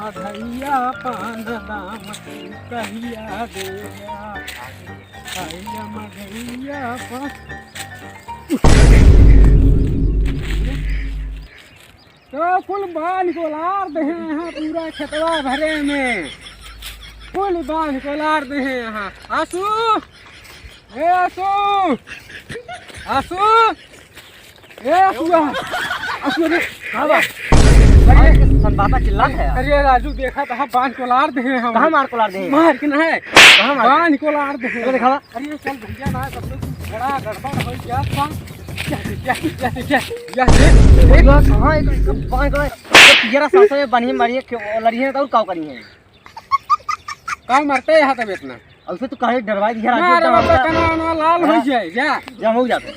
मधैया पान दाम कहिया देया मधैया पान। तो फुल बांध को लार दे यहाँ पूरा खेतवा भरे में, फुल बांध को लार दे यहाँ। आसू ए आसू आसू ए आसू आसू रे बाबा बाबा चिल्ला है। अरे राजू देखा तो बांध को लार दे हम। कहाँ मार को लार दे? मार के ना है कहाँ मार? बांध को लार दे। चलो दिखावा। अरे चल भैया ना तब तो बड़ा गड़बड़ हो गया था। कहाँ एक बांध को जरा सांस में बनिए मारिए लड़िए तो काव करिए का मरते यहाँ तब इतना। अब से तो कहे डरवाई दिया अरे बाबा कना लाल हो जाए जा जम हो जाते।